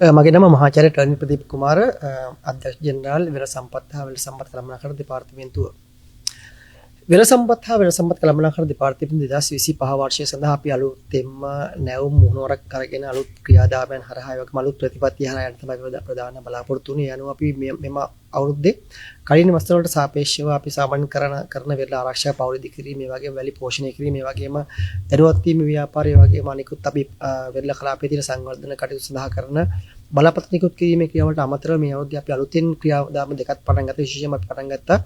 මගේ නම මහාචාර්ය ටර්නි ප්‍රදීප් කුමාර අධ්‍යක්ෂ ජෙනරාල් වෙර සම්පත් හා වෙර සම්පත් කළමනාකරණ දෙපාර්තමේන්තුව. වෙර සම්පත් හා වෙර සම්පත් කළමනාකරණ දෙපාර්තමේන්තුව 2025 වර්ෂය සඳහා අපි අලුතෙන්ම නැවුම් මුහුණුවරක් කරගෙන අලුත් ක්‍රියාදාමයන් හරහා වගේම අලුත් ප්‍රතිපත්ති හරහා යන තමයි ප්‍රධාන බලාපොරොත්තු වෙන්නේ. යනවා අපි මෙම අවුරුද්දේ කලින් වස්තු වලට සාපේක්ෂව අපි සාමාන්‍ය කරන වෙරළ ආරක්ෂා පෞද්ගලික දිකිරීම මේ වගේ වැලි පෝෂණය කිරීම මේ වගේම දරුවත් වීම ව්‍යාපාරය වගේම අනිකුත් අපි වෙරළ කලාපයේ තියෙන සංවර්ධන කටයුතු සඳහා කරන බලාපොරොත්තු නිකුත් කිරීමේ ක්‍රියාවලට අමතරව මේ අවුරුද්දේ අපි අලුතෙන් ක්‍රියාදාම දෙකක් පටන් ගත්තා. විශේෂයෙන්ම අපි පටන් ගත්තා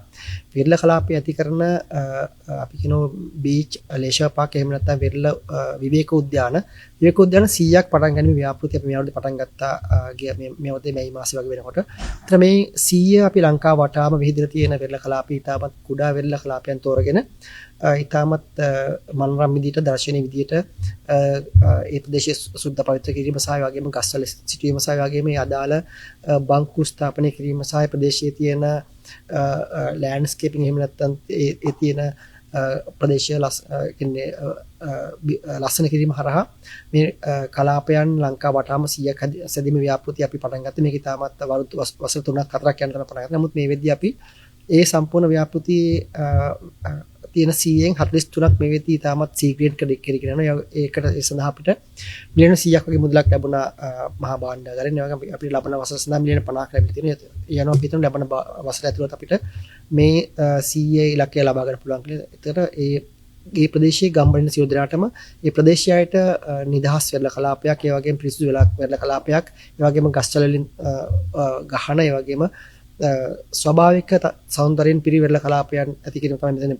වෙරළ කලාපයේ ඇති කරන අපි කියනවා බීච් ලේෂර් පාක් එහෙම නැත්නම් වෙරළ විවේක උද්‍යාන 100ක් පටන් ගැනීම ව්‍යාපෘතිය අපි මේ අවුරුද්දේ පටන් ගත්තා. මේ අවුරුද්දේ මේ මාසෙ වගේ වෙනකොට. ඒතර මේ 100 අපි ලංකාව වටාම විහිදලා තියෙන වෙරළ කලාපී ඉතාමත් කුඩා වෙරළ කලාපයන් තෝරගෙන ඉතාමත් මනරම් විදියට දර්ශනීය විදියට ඒ ප්‍රදේශයේ සුද්ධ පවිත්‍ර කිරීම සහ වගේම ගස්වල සිටීම සහ වගේම මේ අදාළ බංකු ස්ථාපනය කිරීම සහ ප්‍රදේශයේ තියෙන ලෑන්ඩ්ස්කේපින් එහෙම නැත්නම් ඒ තියෙන ප්‍රදේශය ලස්සන කිරීම හරහා මේ කලාපයන් ලංකාව වටාම 100ක් සැදීම ව්‍යාපෘතිය අපි පටන් ගත්තා. මේක ඉතාමත් වසර 3ක් 4ක් යන තැන පටන් ගත්තා. නමුත් මේ වෙද්දී අපි ඒ සම්පූර්ණ ව්‍යාපෘතියේ තියෙන 100න් 43ක් මේ වෙද්දී ඉතාමත් සීක්‍රේට් කරගෙන යනවා. ඒකට ඒ සඳහා අපිට මිලියන 100ක් වගේ මුදලක් ලැබුණා මහා භාණ්ඩාගාරයෙන්. ඒ වගේම අපිට ලබන වසර සඳහා මිලියන 50ක් ලැබිලා තියෙනවා. යනවා අපි හිතමු ලබන වසර ඇතුළත අපිට මේ 100 ඉලක්කය ලබා ගන්න පුළුවන් කියලා. ඒතර ඒ ප්‍රදේශයේ ගම්බදින සියලු දෙනාටම ඒ ප්‍රදේශයට නිදහස් වෙරළ කලාපයක්, ඒ වගේම පිරිසිදු වෙරළ කලාපයක්, ඒ වගේම ගස්වල වලින් ගහන, ඒ වගේම ස්වභාවික සෞන්දර්යයෙන් පිරි වෙරළ කලාපයන් ඇති කිරීම තමයි මෙතන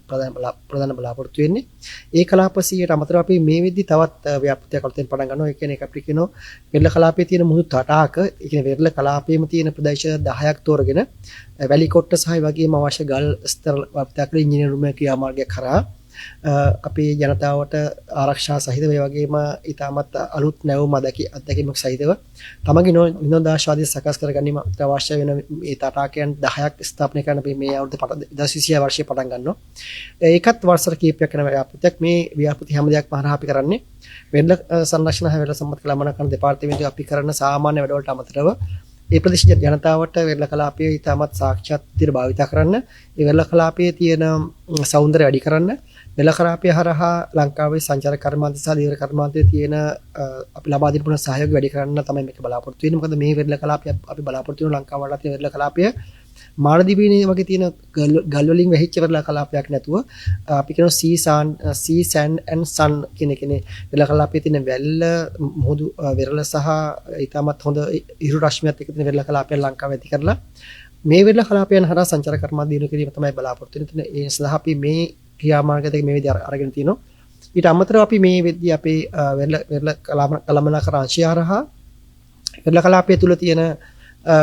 ප්‍රධාන බලාපොරොත්තු වෙන්නේ. ඒ කලාප 100ට අමතරව අපි මේ වෙද්දි තවත් ව්‍යාපෘතියක් අලුතෙන් පටන් ගන්නවා. ඒ කියන්නේ අපි කියනවා වෙරළ කලාපයේ තියෙන මුහුදු තටාක, ඒ කියන්නේ වෙරළ කලාපයේම තියෙන ප්‍රදේශ 10ක් තෝරගෙන වැලි කොට්ට සහ වගේම අවශ්‍ය ගල් ස්තර වර්තක ඉංජිනේරුමේ ක්‍රියාමාර්ගයක් කරා අපේ ජනතාවට ආරක්ෂා සහිතව ඒ වගේම ඊටමත් අලුත් නැවුම් අත්දැකීමක් සහිතව තමගේ විනෝදාස්වාදය සකස් කර ගැනීමට අවශ්‍ය වෙන මේ තටාකයන් 10ක් ස්ථාපනය කරන මේ අවුරුදු 2026 වර්ෂයේ පටන් ගන්නවා. ඒකත් වසර කිහිපයක් යන ව්‍යාපෘතියක්. මේ ව්‍යාපෘති හැම දෙයක්ම හරහා අපි කරන්නේ වෙරළ සංරක්ෂණ හා වෙරළ සම්පත් කළමනාකරණ දෙපාර්තමේන්තුවේ අපි කරන සාමාන්‍ය වැඩවලට අමතරව ඒ ප්‍රදේශ ජනතාවට වෙරළ කලාපයේ ඉතාමත් සාක්ෂාත් විදිහට භාවිත කරන්න, ඒ වෙරළ කලාපයේ තියෙන සෞන්දර්යය වැඩි කරන්න, වෙරළ කලාපය හරහා ලංකාවේ සංචාරක කර්මාන්තය සහ දීර්ඝ කර්මාන්තයේ තියෙන අපි ලබා දෙන පුන සහයෝගය වැඩි කරන්න තමයි මේක බලාපොරොත්තු වෙන්නේ. මොකද මේ වෙරළ කලාපය අපි බලාපොරොත්තු වෙන ලංකාව වලට තියෙන වෙරළ කලාපය මාලදිවයිනේ වගේ තියෙන ගල් වලින් වැහිච්ච වෙරළ කලාපයක් නැතුව අපි කියන sea sand and sun කියන වෙරළ කලාපයේ තියෙන වැල්ල මුහුදු වෙරළ සහ ඊටමත් හොඳ ඉරු රශ්මියත් එක්ක තියෙන වෙරළ කලාපයන් ලංකාවේ ඇති කරලා මේ වෙරළ කලාපයන් හරහා සංචාරක කර්මාන්ත දිනු කිරීම තමයි බලාපොරොත්තු වෙන්නේ. ඒ සඳහා අපි මේ ක්‍රියාමාර්ග දෙක මේ විදිහට අරගෙන තිනවා. ඊට අමතරව අපි මේ වෙද්දී අපේ වෙරළ කළමනාකරණ අංශය හරහා වෙරළ කලාපය තුල තියෙන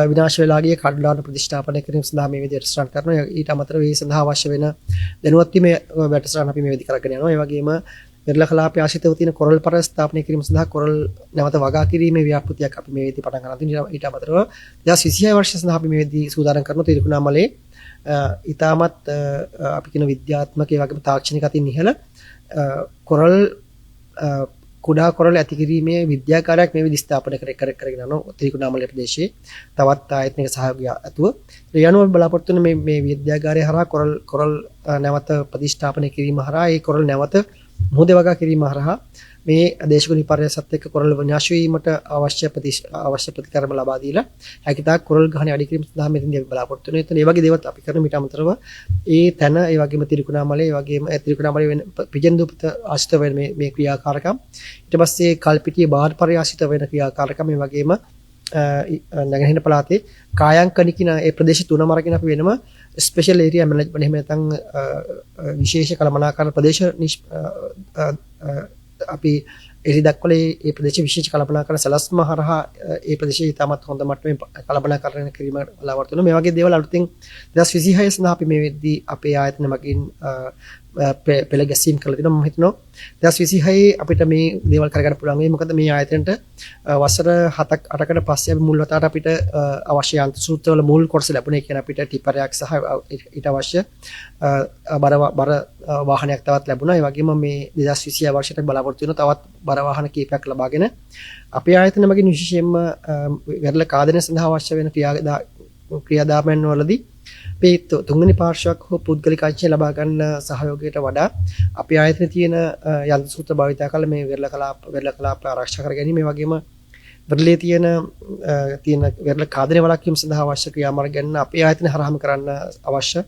විනාශ වෙලා ගිය කඩලාන ප්‍රතිස්ථාපනය කිරීම සඳහා මේ විදිහට ස්ටාර්ට් කරනවා. ඊට අමතරව මේ සඳහා අවශ්‍ය වෙන දැනුවත් වීමේ වැඩසටහන අපි මේ විදිහට කරගෙන යනවා. ඒ වගේම වෙරළ කලාපයේ ආශ්‍රිතව තියෙන කොරල් පර ස්ථාපනය කිරීම සඳහා කොරල් නැවත වගා කිරීමේ ව්‍යාපෘතියක් අපි මේ විදිහට පටන් ගන්නවා. ඊට අමතරව 2026 වර්ෂය සඳහා අපි මේ විදිහට සූදානම් කරනවා. තිරිකුණාමලේ ඉතාමත් අපි කියන විද්‍යාත්මක ඒ වගේම තාක්ෂණික අතින් ඉහළ කොරල් කුඩා කොරල් ඇති කිරීමේ විද්‍යාකාරයක් මේ විදිහට ස්ථාපනය කරගෙන යනවා ත්‍රිකුණාමලය ප්‍රදේශයේ තවත් ආයතනික සහයෝගය ඇතුව. ඒ අනුව බලාපොරොත්තු වෙන මේ විද්‍යාගාරය හරහා කොරල් නැවත ප්‍රතිස්ථාපනය කිරීම හරහා ඒ කොරල් නැවත මුහුදේ වගා කිරීම හරහා මේ දේශගුණ විපර්යාසත් එක්ක කොරල් විනාශ වීමට අවශ්‍ය ප්‍රතිකර්ම ලබා දීලා හැකියතාක් කොරල් ගහණය අඩු කිරීම සඳහා මෙතනදී අපි බලාපොරොත්තු වෙනවා. එතන ඒ වගේ දේවල් අපි කරන ඊට අමතරව ඒ තැන ඒ වගේම ත්‍රිකුණාමලේ ඒ වගේම ත්‍රිකුණාමලේ වෙන පිජන්දුපත ආශ්‍රිත වෙන මේ ක්‍රියාකාරකම් ඊට පස්සේ කල්පිටියේ බාහිර පරිආශ්‍රිත වෙන ක්‍රියාකාරකම් ඒ වගේම නැගෙනහිර පළාතේ කායංකනිකින ඒ ප්‍රදේශ තුනම අරගෙන අපි වෙනම ස්පෙෂල් ඒරියා මැනේජ්මන්ට් එහෙම නැත්නම් විශේෂ කළමනාකරණ ප්‍රදේශ අපි එරි දක්වලේ ඒ ප්‍රදේශ විශේෂ කළමනාකරණ සලස්ම හරහා ඒ ප්‍රදේශයේ ඉතාමත් හොඳ මට්ටමේ කළමනාකරණ කිරීම බලාපොරොත්තු වෙනවා. මේ වගේ දේවල් අලුතින් 2026 සඳහා අපි මේ වෙද්දී අපේ ආයතන මගින් පෙළ ගැසීම් කරලා තිනවා. මම හිතනවා 2026 අපිට මේ දේවල් කරගන්න පුළුවන් වෙයි. මොකද මේ ආයතනට වසර 7ක් 8කට පස්සේ අපි මුල් වතාවට අපිට අවශ්‍ය යන්ත්‍ර සූත්‍ර වල මුල් කොටස ලැබුණේ. කියන්නේ අපිට ටිපරයක් සහ ඊට අවශ්‍ය බර වාහනයක් තවත් ලැබුණා. ඒ වගේම මේ 2026 වර්ෂයට බලාපොරොත්තු වෙන තවත් බර වාහන කීපයක් ලබාගෙන අපේ ආයතන මගින් විශේෂයෙන්ම වෙරළ කාදනය සඳහා අවශ්‍ය වෙන ක්‍රියාදාමයන් වලදී අපේ තුන්වෙනි පාර්ශ්වයක් හෝ පුද්ගලික අංශය ලබා ගන්න සහයෝගයට වඩා අපේ ආයතනයේ තියෙන යන්ත්‍ර සූත්‍ර භාවිතා කරලා මේ වෙරළ කලාප ආරක්ෂා කර ගැනීම, ඒ වගේම වෙරළේ තියෙන වෙරළ කාදනය වළක්වීම සඳහා අවශ්‍ය ක්‍රියාමාර්ග ගන්න අපේ ආයතන හරහාම කරන්න අවශ්‍ය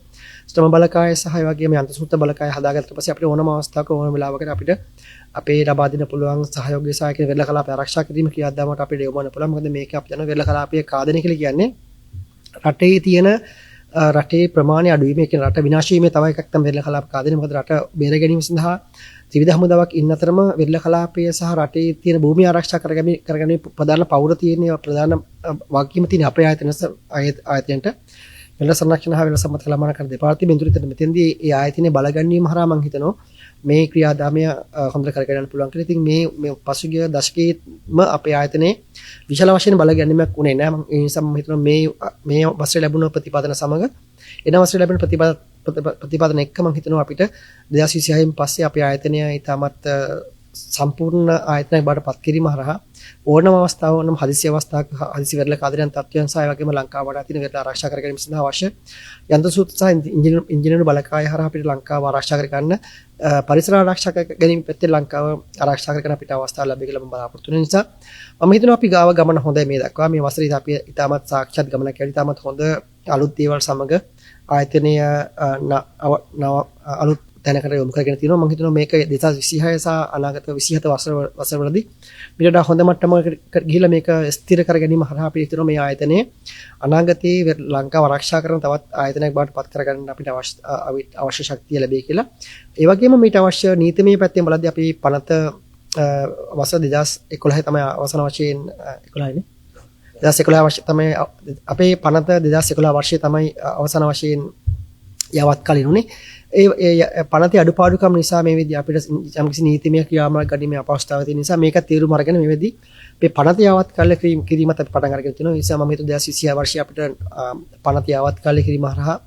ශ්‍රම බලකාය සහ ඒ වගේම යන්ත්‍ර සූත්‍ර බලකාය හදාගත්ත පස්සේ අපිට ඕනම අවස්ථාවක ඕනම වෙලාවකට අපිට අපේ ලබා දෙන්න පුළුවන් සහයෝගය සහ කියන වෙරළ කලාප ආරක්ෂා කිරීම ක්‍රියාදාමයට අපිට යොමවන්න පුළුවන්. මොකද මේක අපි දන්න වෙරළ කලාපයේ කාදනය කියලා කියන්නේ රටේ තියෙන රටේ ප්‍රමාණය අඩු වීම, ඒ කියන්නේ රට විනාශ වීමේ තව එකක් තමයි වෙරළ කලාප කාදනය. මොකද රට බේර ගැනීම සඳහා ත්‍රිවිධ හමුදාවක් ඉන්න අතරම වෙරළ කලාපය සහ රටේ තියෙන භූමිය ආරක්ෂා කරගැනීමේ ප්‍රධාන පෞර තියෙන ප්‍රධාන වගකීම තියෙන අපේ ආයතනයට වෙරළ සංරක්ෂණ හා වෙරළ සම්මත කළමනා කරන දෙපාර්තමේන්තුවට මෙතෙන්දී ඒ ආයතනයේ බලගැනීම හරහා මම හිතනවා මේ ක්‍රියාදාමය හොඳට කරගෙන යන්න පුළුවන් කියලා. ඉතින් මේ පසුගිය දශකයේම අපේ ආයතනයේ විශාල වශයෙන් බලගැනීමක් උනේ නැහැ. මම ඒ නිසා මම හිතනවා මේ වසරේ ලැබුණ ප්‍රතිපාදන සමග එන වසරේ ලැබෙන ප්‍රතිපාදන එක්ක මම හිතනවා අපිට 2026න් පස්සේ අපේ ආයතනය ඊටමත් සම්පූර්ණ ආයතනයක් බවට පත් කිරීම හරහා ඕනම අවස්ථාවක ඕනම හදිසි අවස්ථාවක හදිසි වෙරළ කාදනයන් තත්ත්වයන් සහ ඒ වගේම ලංකාව වඩා තියෙන වෙරළ ආරක්ෂා කර ගැනීම සඳහා අවශ්‍ය යන්ත්‍ර සූත්‍ර සහ ඉංජිනේරු බලකාය හරහා අපිට ලංකාව ආරක්ෂා කර ගන්න පරිසර ආරක්ෂා කර ගැනීම පැත්තේ ලංකාව ආරක්ෂා කර ගන්න අපිට අවස්ථාව ලැබෙයි කියලා මම බලාපොරොත්තු වෙන නිසා මම හිතනවා අපි ගාව ගමන හොඳයි මේ දක්වා. මේ වසරේ අපි ඊටමත් සාක්ෂාත් ගමනක් යන ඊටමත් හොඳ අලුත් දේවල් සමග ආයතනය අලුත් තැනකට යොමු කරගෙන තියෙනවා. මම හිතනවා මේක 2026 සහ අනාගත 27 වසරවලදී මිට හොඳ මට්ටමකට ගිහිලා මේක ස්ථිර කර ගැනීම හරහා අපි හිතනවා මේ ආයතනයේ අනාගතයේ ලංකාව ආරක්ෂා කරන තවත් ආයතනයක් බවට පත් කරගන්න අපිට අවශ්‍ය ශක්තිය ලැබෙයි කියලා. ඒ වගේම මේට අවශ්‍ය නීතිමය පැත්තෙන් බලද්දී අපි පනත වසර 2011 තමයි අවසාන වශයෙන් 11නේ 2011 වර්ෂය තමයි අපේ පනත 2011 වර්ෂයේ තමයි අවසාන වශයෙන් යවත් කලින් උනේ. ඒ පනතේ අඩුපාඩුකම් නිසා මේ වෙද්දී අපිට යම්කිසි නීතිමය ක්‍රියාමාර්ග ගනිමේ අපහසුතාවය තියෙන නිසා මේක තීරු අරගෙන මේ වෙද්දී මේ පනත යවත් කාලය කිරීමත් අපි පටන් අරගෙන තිනවා. ඒ නිසා මම හිතුවා 2026 වර්ෂයේ අපිට පනත යවත් කාලය කිරීම හරහා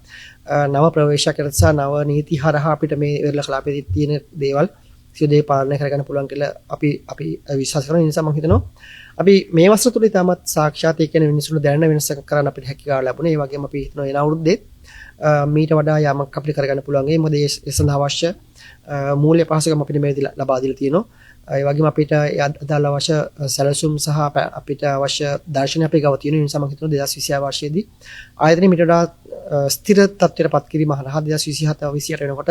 නව ප්‍රවේශකයන් සහ නව නීති හරහා අපිට මේ වෙරළ කලාපයේ තියෙන දේවල් සියලු දේ පාලනය කරගන්න පුළුවන් කියලා අපි විශ්වාස කරනවා. ඒ නිසා මම හිතනවා අපි මේ වසර තුල ඉතාමත් සාක්ෂාත් ඒ කියන්නේ මිනිසුන්ට දැනෙන වෙනසක් කරන්න අපිට හැකියාව ලැබුණේ. ඒ වගේම අපි හිතනවා එන අවුරුද්දේ මීට වඩා යමක් අපිට කරගන්න පුළුවන්. ඒ මොකද ඒ සඳහා අවශ්‍ය මූල්‍ය පහසුකම් අපිට මේ ලබා දීලා තියෙනවා. ඒ වගේම අපිට අදාළ අවශ්‍ය සැලසුම් සහ අපිට අවශ්‍ය දර්ශන අපේ ගාව තියෙන නිසා මම හිතනවා 2026 වර්ෂයේදී ආයතනය මීට වඩා ස්ථිර තත්ත්වයට පත් කිරීම හරහා 2027 28 වෙනකොට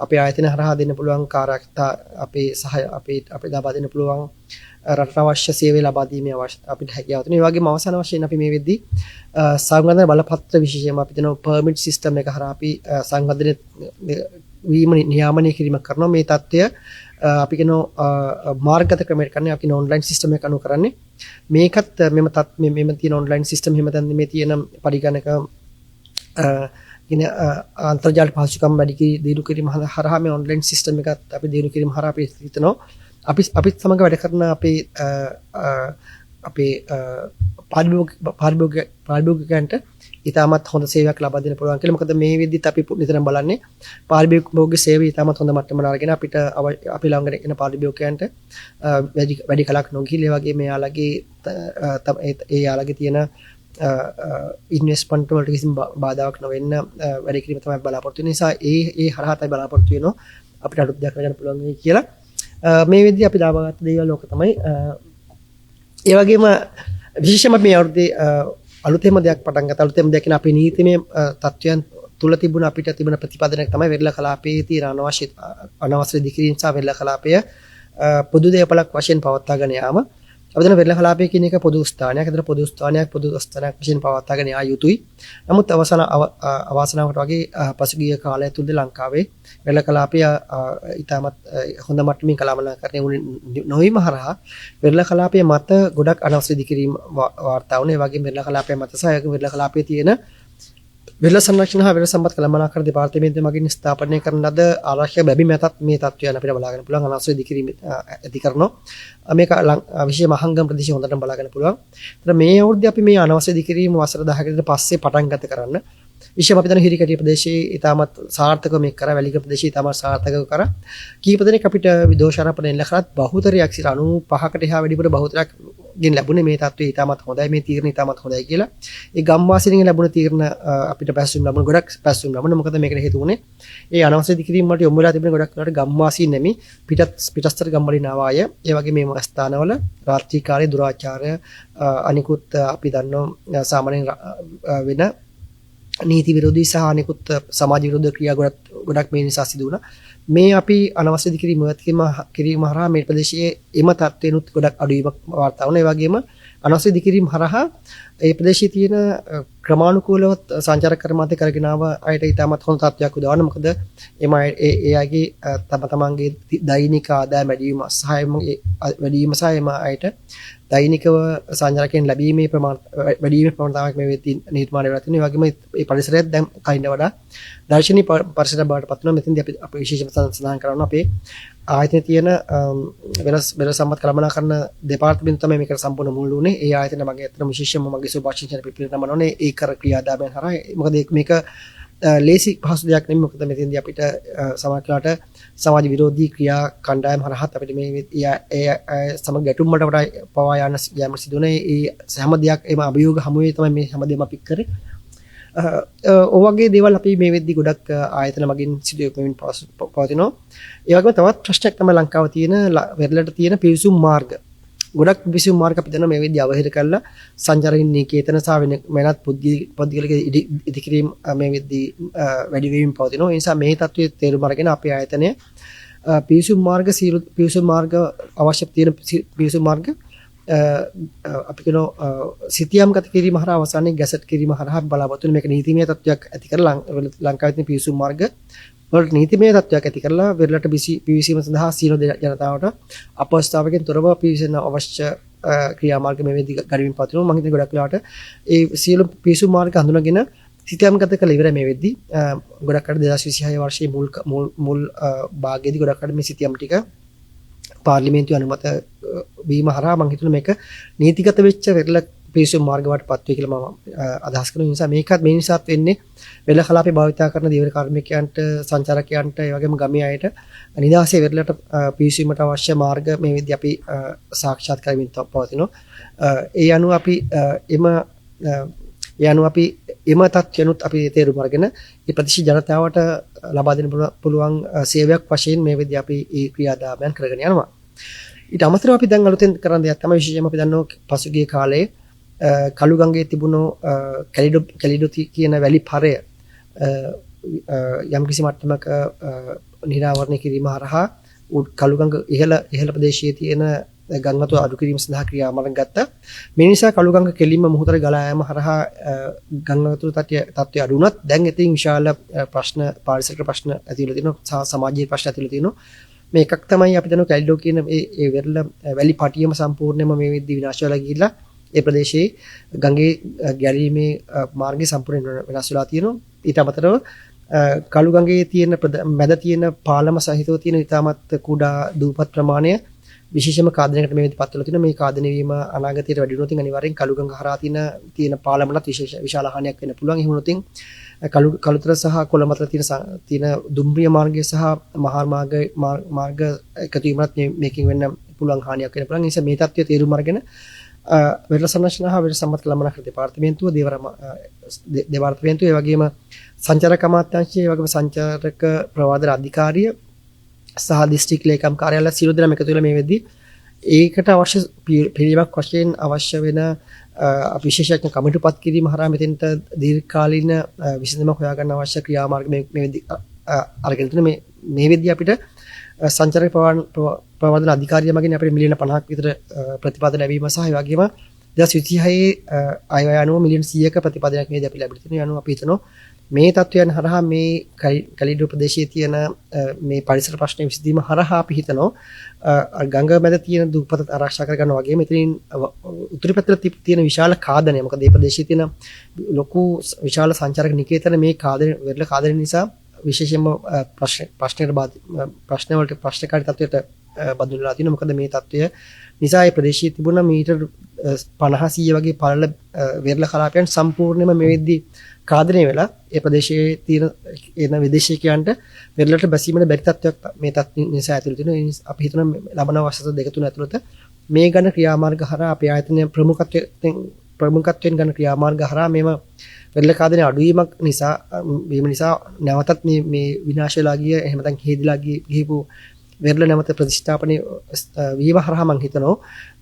අපේ ආයතන හරහා දෙන්න පුළුවන් කාර්යක්ෂමතා අපේ සහය අපේ ලබා දෙන්න පුළුවන් රටට අවශ්‍ය සේවය ලබා දීමේ අපිට හැකියාව තියෙනවා. ඒ වගේම අවසාන වශයෙන් අපි මේ වෙද්දී සංවර්ධන බලපත්‍ර විශේෂයෙන්ම අපි දෙන පර්මිට් සිස්ටම් එක හරහා අපි සංවර්ධන වීම නියාමනය කිරීමක් කරනවා. මේ தත්ත්වය අපි කියන මාර්ගගත ක්‍රමයකට කරන්නේ අපි ඔන්ලයින් සිස්ටම් එකක් අනුව කරන්නේ. මේකත් මෙම තියෙන ඔන්ලයින් සිස්ටම් එහෙම නැත්නම් මේ තියෙන පරිගණක අන්තර්ජාල පහසුකම් වැඩි දියුණු කිරීම හරහා මේ ඔන්ලයින් සිස්ටම් එකත් අපි දියුණු කිරීම හරහා අපි හිතනවා අපිත් සමග වැඩ කරන අපේ පාරිභෝගිකයන්ට ඉතාමත් හොඳ සේවයක් ලබා දෙන්න පුළුවන් කියලා. මොකද මේ වෙද්දිත් අපි නිතරම බලන්නේ පාරිභෝගික සේවය ඉතාමත් හොඳ මට්ටමකට අරගෙන අපි ළඟට එන පාරිභෝගිකයන්ට වැඩි කලක් නොගිහිල්ලා වගේ මෙයාලගේ යාලගේ තියෙන ඉන්වෙස්ට්මන්ට් වලට කිසිම බාධාවක් නොවෙන්න වැඩි කිරීම තමයි බලාපොරොත්තු වෙන නිසා ඒ හරහා තමයි බලාපොරොත්තු වෙනවා අපිට අලුත් දෙයක් කරගන්න පුළුවන් වෙයි කියලා. මේ වෙද්දී අපි දාපගත්ත දේවල් ලෝක තමයි ඒ වගේම විශේෂයෙන්ම මේ අවුරුද්දේ අලුතෙන්ම දෙයක් පටන් ගත්තා. අලුතෙන්ම දෙයක් කියන අපේ නීතිමය තත්ත්වයන් තුල තිබුණ අපිට තිබුණ ප්‍රතිපාදනයක් තමයි වෙරළ කලාපයේ තියෙන අනවශ්‍ය දිකිරීම සහ වෙරළ කලාපය පොදු දේපලක් වශයෙන් පවත්වාගෙන යාම. අවදන වෙරළ කලාපය කියන එක පොදු ස්ථානයක්. ඒතර පොදු ස්ථානයක් වශයෙන් පවත්වාගෙන යා යුතුයි. නමුත් අවාසනාවට වගේ පසුගිය කාලය තුලදී ලංකාවේ වෙරළ කලාපය ඉතාමත් හොඳ මට්ටමින් කළමනාකරණය වුණේ නොවීම හරහා වෙරළ කලාපය මත ගොඩක් අනවශ්‍ය දිකිරීම වාර්තා වුණා. ඒ වගේම වෙරළ කලාපය මත සහ වෙරළ කලාපයේ තියෙන වෙරළ සංරක්ෂණ හා වෙරළ සම්පත් කළමනාකරණ දෙපාර්තමේන්තුව මගින් ස්ථාපනය කරන ලද ආරක්ෂක බැබි මැතත් මේ තත්ත්වයන් අපිට බලා ගන්න පුළුවන්. අනවශ්‍ය ඉදිකිරීම ඇති කරනවා. මේක විශේෂ මහංගම් ප්‍රදේශය හොඳටම බලා ගන්න පුළුවන්. ඒතර මේ අවුරුද්දේ අපි මේ අනවශ්‍ය ඉදිකිරීම වසර 10කට පස්සේ පටන් ගත කරන්න. විශේෂම අපි දන්න හිරිකැටිය ප්‍රදේශයේ ඉතාමත් සාර්ථකව මේක කරා, වැලිගම ප්‍රදේශයේ ඉතාමත් සාර්ථකව කරා. කීප දෙනෙක් අපිට දෝෂාරෝපණය එල්ල කරත් බහුතරයක් 95කට එහා වැඩිපුර බහුතරයක් ගෙන් ලැබුණේ මේ තත්ත්වය ඉතාමත් හොඳයි, මේ තීරණ ඉතාමත් හොඳයි කියලා. ඒ ගම්වාසීන්ගෙන් ලැබුණ තීරණ අපිට පැසසුම් ලැබුණ ගොඩක් පැසසුම් ලැබුණා. මොකද මේකට හේතු වුණේ ඒ අනවශ්‍ය ඉදිකිරීම වලට යොමු වෙලා තිබෙන ගොඩක් වෙලාවට ගම්වාසීන් නෙමෙයි පිටස්තර ගම් වලින් ආව අය. ඒ වගේ මේ ස්ථානවල රාත්‍රී කාලේ දුරාචාරය අනිකුත් අපි දන්නවා සාමාන්‍යයෙන් වෙන නීති විරෝධී සහ අනිකුත් සමාජ විරෝධී ක්‍රියා ගොඩක් මේ නිසා සිදු වුණා. මේ අපි අනවශ්‍ය කිරීම හරහා මේ ප්‍රදේශයේ එම තත්ත්වෙනුත් ගොඩක් අඩුවීමක් වාර්තා වුණා. ඒ වගේම අනවශ්‍ය කිරීම හරහා ඒ ප්‍රදේශයේ තියෙන ක්‍රමානුකූලව සංචාරක කර්මාන්තය කරගෙන ආව අයට ඉතාමත් හොඳ තත්ත්වයක් උදාවන. මොකද ඒ අයගේ තමන්ගේ දෛනික ආදායම වැඩිවීම සහ එම අයට දෛනිකව සංචාරකයන් ලැබීමේ වැඩිවීමේ ප්‍රමාණයක් මේ වෙද්දී නිර්මාණය වෙලා තියෙනවා. ඒ වගේම මේ පරිසරයත් දැන් කලින්ට වඩා දර්ශනීය පරිසරයක් බවට පත් වෙනවා. මෙතෙන්දී අපි විශේෂම සඳහන් කරනවා අපේ ආයතනයේ තියෙන වෙනස් සම්මත කළමනාකරණ දෙපාර්තමේන්තුව තමයි මේකට සම්පූර්ණ මුල් වුණේ. ඒ ආයතන මගේ අතන විශේෂයෙන්ම මගේ සුභාශිංසන පිළිපදින නමනෝනේ ඒ කර ක්‍රියාදාමයන් හරහා. මොකද මේක ලේසි පහසු දෙයක් නෙමෙයි. මොකද මෙතෙන්දී අපිට සමාජලාට සමාජ විරෝධී ක්‍රියා කණ්ඩායම් හරහා අපිට මේ සමග ගැටුම් වලට වඩා පවා යෑම සිදු වෙන ඒ හැම දෙයක් එම අභියෝග හමුවේ තමයි මේ හැමදේම අපි කරේ. ඔවගේ දේවල් අපි මේ වෙද්දි ගොඩක් ආයතන මගින් සිදු වෙමින් පවතිනවා. ඒ වගේම තවත් ප්‍රශ්නයක් තමයි ලංකාවේ තියෙන වෙරළට තියෙන පිවිසුම් මාර්ග. ගොඩක් පිවිසුම් මාර්ග අපි දන්නවා මේ වෙද්දි අවහිර කරලා සංචාරකින් නීකේතන සහ වෙනත් පුද්ගලික ඉදිකිරීම මේ වෙද්දි වැඩි වෙමින් පවතිනවා. ඒ නිසා මේ තත්ත්වයේ තේරුම් අරගෙන අපේ ආයතනය පිවිසුම් මාර්ග අවශ්‍ය තියෙන පිවිසුම් මාර්ග අපි කියන සිතියම් ගත කිරීම හරහා අවසානයේ ගැසට් කිරීම හරහා බලාපොරොත්තු වෙන මේක නීතිමය තත්ත්වයක් ඇති කරලා ලංකාවේ තියෙන පිවිසුම් මාර්ග වලට නීතිමය තත්ත්වයක් ඇති කරලා වෙරළට පිවිසීම සඳහා සියලු ජනතාවට අපහසුතාවකින් තොරව පිවිසෙන අවශ්‍ය ක්‍රියාමාර්ග මේ වෙද්දී ගනිමින් පවතිනවා. මම හිතන්නේ ගොඩක් වෙලාවට ඒ සියලු පිවිසුම් මාර්ග හඳුනාගෙන සිතියම් ගත කළ ඉවරයි මේ වෙද්දී. ගොඩක් අය 2026 වර්ෂයේ මුල් භාගයේදී ගොඩක් අය මේ සිතියම් ටික පාර්ලිමේන්තුවේ අනුමත වීම හරහා මම හිතනවා මේක නීතිගත වෙච්ච වෙරළ පිවිසුම් මාර්ග වලටපත් වේ කියලා මම අදහස් කරන නිසා මේකත් මේ නිසාත් වෙන්නේ වෙරළ කලාපේ භාවිතා කරන දීවර කාර්මිකයන්ට සංචාරකයන්ට ඒ වගේම ගමේ අයට නිදාසේ වෙරළට පිවිසීමට අවශ්‍ය මාර්ග මේ විදිහ අපි සාක්ෂාත් කරමින් පවතිනවා. ඒ අනුව අපි එම තත්ත්වයන්ුත් අපි තේරුම් අරගෙන මේ ප්‍රදේශ ජනතාවට ලබා දෙන්න පුළුවන් සේවයක් වශයෙන් මේ විදිහ අපි ඒ ක්‍රියාදාමයන් කරගෙන යනවා. ඊට අමතරව අපි දැන් අලුතෙන් කරන දෙයක් තමයි විශේෂයෙන්ම අපි දන්නවා පසුගිය කාලේ කළුගඟේ තිබුණු කැලිඩෝ කියන වැලි පරය යම්කිසි මට්ටමක නිරාවරණය කිරීම හරහා කළුගඟ ඉහළ ප්‍රදේශයේ තියෙන ගංගා වතු අඩු කිරීම සඳහා ක්‍රියාමාර්ග ගත්තා. මේ නිසා කළුගඟ කෙලින්ම මුහුදට ගලා යාම හරහා ගංගා වතු තත්ත්වය අඩු වුණත් දැන් ඉතින් විශාල ප්‍රශ්න පාරිසරික ප්‍රශ්න ඇති වෙලා තියෙනවා. සමාජීය ප්‍රශ්න ඇති වෙලා තියෙනවා. මේ එකක් තමයි අපි දන්නවා කැලිඩෝ කියන ඒ වෙරළ වැලි පටියම සම්පූර්ණයෙන්ම මේ වෙද්දී විනාශ වෙලා ගිහිල්ලා ඒ ප්‍රදේශයේ ගඟේ ගැලීමේ මාර්ගය සම්පූර්ණයෙන් වෙනස් වෙලා තියෙනවා. ඊට අමතරව කළුගඟේ තියෙන මැද තියෙන පාලම සහිතව තියෙන ඉතාමත් කුඩා දූපත් ප්‍රමාණය විශේෂම කාදනයකට මේ වෙද්දී පත් වෙලා තියෙනවා. මේ කාදනය වීම අනාගතයට වැඩි වුණොත් අනිවාර්යෙන් කළුගඟ හරහා තියෙන පාලමලත් විශාල හානියක් වෙන්න පුළුවන්. එහෙම වුණොත් කළුතර සහ කොළඹ අතර තියෙන දුම්රිය මාර්ගය සහ මහා මාර්ග එකතු වීමත් මේකෙන් වෙන්න පුළුවන් හානියක් වෙන්න පුළුවන්. ඒ නිසා මේ තත්ත්වය තේරුම් අරගෙන වෙරළ සංරක්ෂණ හා වෙරළ සම්මත කළමනාකරණ දෙපාර්තමේන්තුව දෙපාර්තමේන්තුව ඒ වගේම සංචාරක අමාත්‍යාංශය ඒ වගේම සංචාරක ප්‍රවාදන අධිකාරිය සහ දිස්ත්‍රික් ලේකම් කාර්යාලය සියලු දෙනා එකතු වෙලා මේ වෙද්දී ඒකට අවශ්‍ය පිළිවෙලක් වශයෙන් අවශ්‍ය වෙන විශේෂඥ කමිටුපත් කිරීම හරහා මෙතෙන්ට දීර්ඝකාලීන විසඳුමක් හොයාගන්න අවශ්‍ය ක්‍රියාමාර්ග මේ වෙද්දී අරගෙන තියෙන මේ වෙද්දී අපිට සංචාරක ප්‍රවාදන අධිකාරිය මගින් අපිට මිලියන 50ක් විතර ප්‍රතිපාදන ලැබීම සහ ඒ වගේම 2026 අයවැය අනුව මිලියන 100ක ප්‍රතිපාදනයක් මේ අපි ලැබිලා තියෙනවා. අනුව අපි හිතනවා මේ තත්වයන් හරහා මේ කැලිඩෝ ප්‍රදේශයේ තියෙන මේ පරිසර ප්‍රශ්න විසඳීම හරහා අපි හිතනවා ගංගා මැද තියෙන දුප්පත් ආරක්ෂා කරගන්නවා වගේ මෙතනින් උතුරු පැත්තට තියෙන විශාල කාදනය මොකද මේ ප්‍රදේශයේ තියෙන ලොකු විශාල සංචාරක නිකේතන මේ කාදනය වෙරළ කාදනය නිසා විශේෂයෙන්ම ප්‍රශ්නකාරී තත්වයට බඳුන් වෙලා තිනවා මොකද මේ තත්වය නිසා මේ ප්‍රදේශයේ තිබුණ මීටර් 50 100 වගේ පළල වෙරළ කලාපයන් සම්පූර්ණයෙන්ම මේ වෙද්දී කාදනය වෙලා ඒ ප්‍රදේශයේ තියෙන විදේශිකයන්ට වෙරළට බැසීමට බැරි තත්ත්වයක් මේ තත්ත්ව නිසා ඇතිවෙලා තිනවා. අපි හිතනවා ලබන වසර දෙක තුන ඇතුළත මේ ගණ ක්‍රියාමාර්ග හරහා අපේ ආයතනය ප්‍රමුඛත්වයෙන් ගන්න ක්‍රියාමාර්ග හරහා මේව වෙරළ කාදනය අඩුවීමක් නිසා නැවතත් මේ විනාශ වෙලා ගිය එහෙම නැත්නම් හේදිලා ගිහපු වෙරළ නැවත ප්‍රතිස්ථාපනය වීම හරහා මම හිතනවා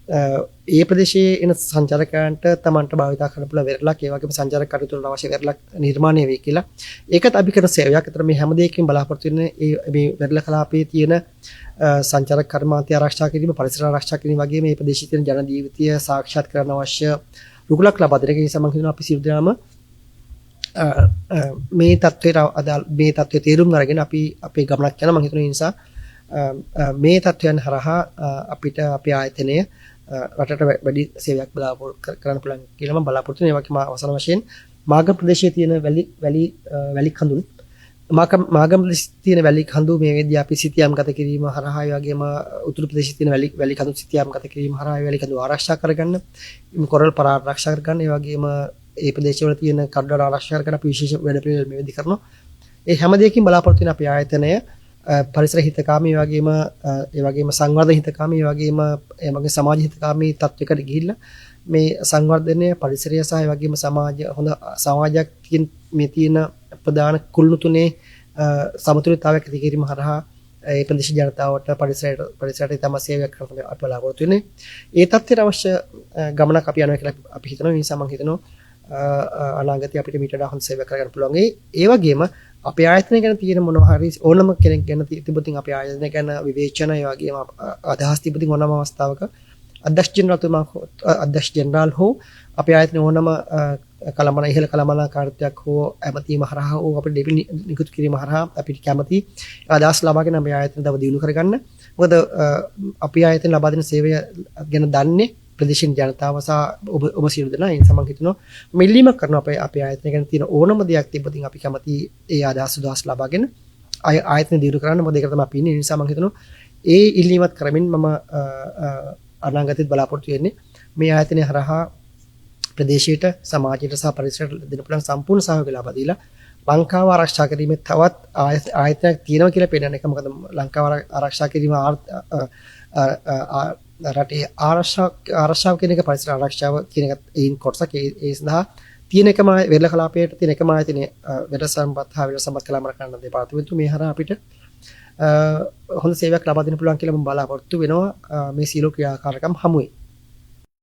ඒ ප්‍රදේශයේ එන සංචාරකයන්ට තමන්ට භාවිතා කරන්න පුළුවන් වෙරළක් ඒ වගේම සංචාරක කටයුතු වලට අවශ්‍ය වෙරළක් නිර්මාණය වෙයි කියලා. ඒකත් අපි කරන සේවයක්. අතර මේ හැම දෙයකින් බලාපොරොත්තු වෙන්නේ මේ වෙරළ කලාපයේ තියෙන සංචාරක කර්මාන්තය ආරක්ෂා කිරීම, පරිසර ආරක්ෂා කිරීම වගේ මේ ප්‍රදේශයේ තියෙන ජන ජීවිතය සාක්ෂාත් කරගන්න අවශ්‍ය රුකුලක් ලබා දෙන එක නිසා මම හිතනවා අපි සියලු දෙනාම මේ තත්ත්වයට තේරුම් අරගෙන අපි අපේ ගමනක් යනවා. මම හිතන නිසා මේ තත්ත්වයන් හරහා අපිට අපේ ආයතනය රටට වැඩි සේවයක් කරන්න පුළුවන් කියලා මම බලාපොරොත්තු වෙනවා. ඒ වගේම අවසාන වශයෙන් මාගම් ප්‍රදේශයේ තියෙන වැලි කඳුන් මාගම් ප්‍රදේශයේ තියෙන වැලි කඳු මේ වෙද්දී අපි සිතියම් ගත කිරීම හරහා ඒ වගේම උතුරු ප්‍රදේශයේ තියෙන වැලි කඳු සිතියම් ගත කිරීම හරහා වැලි කඳු ආරක්ෂා කරගන්න, කොරල් පර ආරක්ෂා කරගන්න, ඒ වගේම ඒ ප්‍රදේශවල තියෙන කඩවල ආරක්ෂා කරගන්න අපි විශේෂ වැඩ පිළිවෙල මේ වෙද්දී කරනවා. ඒ හැම දෙයකින් බලාපොරොත්තු වෙන අපේ ආයතනය පරිසර හිතකාමී ඒ වගේම සංවර්ධන හිතකාමී ඒ වගේ සමාජ හිතකාමී තත්වයකට ගිහිල්ලා මේ සංවර්ධනය පරිසරය සහ ඒ වගේම හොඳ සමාජයක් මේ තියෙන ප්‍රධාන කුළුණු තුනේ සමතුලිතතාවයක් ඇති කිරීම හරහා ඒ ප්‍රදේශ ජනතාවට පරිසරයට තම සේවයක් කරන්න අපි බලාපොරොත්තු වෙන්නේ. ඒ තත්ත්වයට අවශ්‍ය ගමනක් අපි යනවා කියලා අපි හිතනවා. ඒ නිසා මම හිතනවා අනාගතයේ අපිට මීට වඩා හොඳ සේවයක් කරගන්න පුළුවන්. ඒ වගේම අපේ ආයතනය ගැන තියෙන මොනවා හරි ඕනම කෙනෙක් ගැන තිබුණින් අපේ ආයතනය ගැන විවේචන ඒ වගේම අදහස් තිබුණින් ඕනම අවස්ථාවක අධ්‍යක්ෂ ජෙනරාල් හෝ අපේ ආයතනය ඕනම ඉහළ කළමනාකාරීත්වයක් හෝ ඇමතීම හරහා හෝ අපිට නිකුත් කිරීම හරහා අපිට කැමති අදහස් ලබාගෙන අපේ ආයතනය තව දියුණු කරගන්න. මොකද අපේ ආයතනය ලබා දෙන සේවය ගැන දන්නේ ප්‍රදේශීය ජනතාව සහ ඔබ සියලු දෙනා. ඒ නිසා මම හිතනවා මෙල්ලීමක් කරන අපේ ආයතනය ගැන තියෙන ඕනම දෙයක් තිබ්බොත් අපි කැමති ඒ අදහස් ලබාගෙන ආයතනය දියුණු කරන්න. මොකද ඒක තමයි අපි ඉන්නේ. ඒ නිසා මම හිතනවා ඒ ඉල්ලීමත් කරමින් මම අනාගතයේත් බලාපොරොත්තු වෙන්නේ මේ ආයතනය හරහා ප්‍රදේශයට, සමාජයට සහ පරිසරයට දෙන්න පුළුවන් සම්පූර්ණ සහයෝගය ලබා දීලා ලංකාව ආරක්ෂා කිරීමේ තවත් ආයතනයක් තියෙනවා කියලා පෙන්නන එක. මොකද ලංකාව ආරක්ෂා කිරීම රටේ ආරක්ෂාව කියන එක පරිසර ආරක්ෂාව කියන එක ඒන් කොටසක්. ඒ සඳහා තියෙන එකම වෙරළ කලාපයට තියෙන එකම ආයතනය වෙරළ සම්පත් හා වෙරළ සම්පත් කළමනාකරණ දෙපාර්තමේන්තුව මේ හරහා අපිට හොඳ සේවයක් ලබා දෙන්න පුළුවන් කියලා මම බලාපොරොත්තු වෙනවා මේ සීලෝ ක්‍රියාකාරකම් හමුවේ.